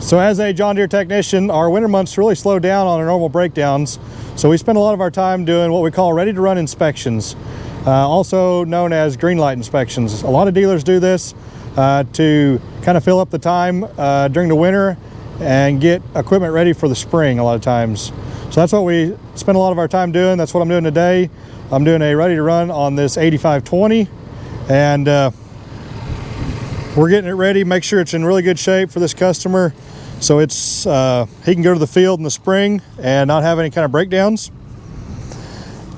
So as a John Deere technician, our winter months really slow down on our normal breakdowns. So we spend a lot of our time doing what we call ready to run inspections, also known as green light inspections. A lot of dealers do this to kind of fill up the time during the winter and get equipment ready for the spring a lot of times. So that's what we spend a lot of our time doing. That's what I'm doing today. I'm doing a ready to run on this 8520, and we're getting it ready, make sure it's in really good shape for this customer, so it's he can go to the field in the spring and not have any kind of breakdowns.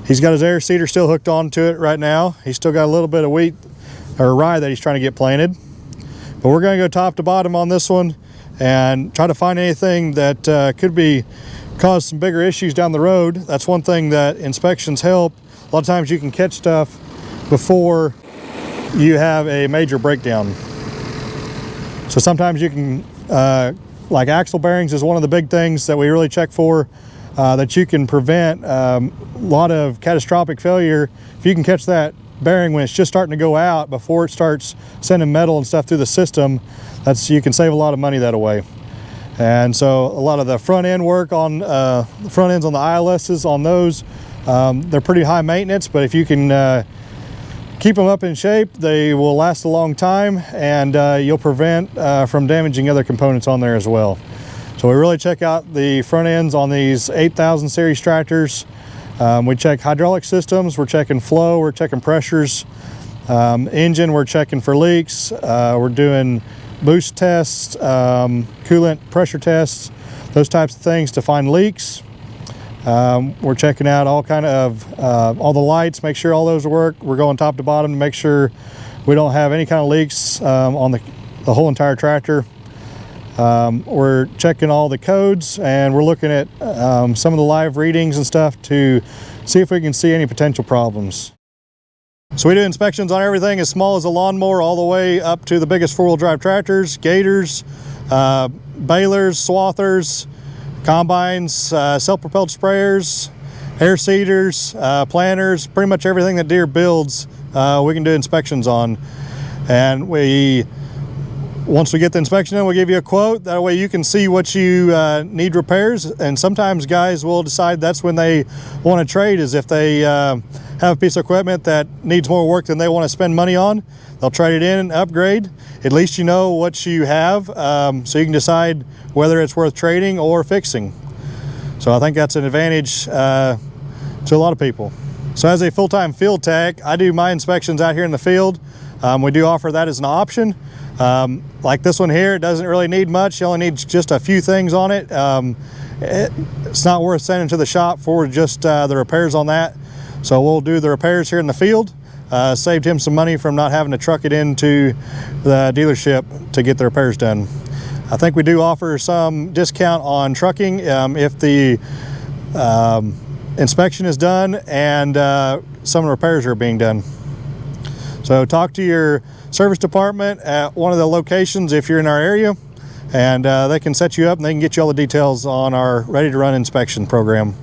He's got his air seeder still hooked onto it right now. He's still got a little bit of wheat or rye that he's trying to get planted. But we're going to go top to bottom on this one and try to find anything that could be cause some bigger issues down the road. That's one thing that inspections help. A lot of times you can catch stuff before you have a major breakdown. So sometimes you can, like axle bearings is one of the big things that we really check for, that you can prevent a lot of catastrophic failure. If you can catch that bearing when it's just starting to go out before it starts sending metal and stuff through the system, you can save a lot of money that way. And so a lot of the front end work on the front ends on the ILSs on those, they're pretty high maintenance, but if you can keep them up in shape, they will last a long time, and you'll prevent from damaging other components on there as well. So we really check out the front ends on these 8000 series tractors. We check hydraulic systems, we're checking flow, we're checking pressures. Engine, we're checking for leaks. We're doing boost tests, coolant pressure tests, those types of things to find leaks. We're checking out all the lights, make sure all those work. We're going top to bottom to make sure we don't have any kind of leaks on the whole entire tractor. We're checking all the codes, and we're looking at some of the live readings and stuff to see if we can see any potential problems. So we do inspections on everything as small as a lawnmower all the way up to the biggest four-wheel drive tractors, gators, balers, swathers, combines, self-propelled sprayers, air seeders, planters, pretty much everything that Deere builds, we can do inspections on. And once we get the inspection in, we'll give you a quote. That way you can see what you need repairs. And sometimes guys will decide that's when they want to trade, is if they have a piece of equipment that needs more work than they want to spend money on. They'll trade it in and upgrade. At least you know what you have, so you can decide whether it's worth trading or fixing. So I think that's an advantage to a lot of people. So as a full-time field tech, I do my inspections out here in the field. We do offer that as an option. Like this one here, it doesn't really need much. You only need just a few things on it. It's not worth sending to the shop for just the repairs on that. So we'll do the repairs here in the field. Saved him some money from not having to truck it into the dealership to get the repairs done. I think we do offer some discount on trucking if the inspection is done and some repairs are being done. So talk to your service department at one of the locations if you're in our area, and they can set you up and they can get you all the details on our ready to run inspection program.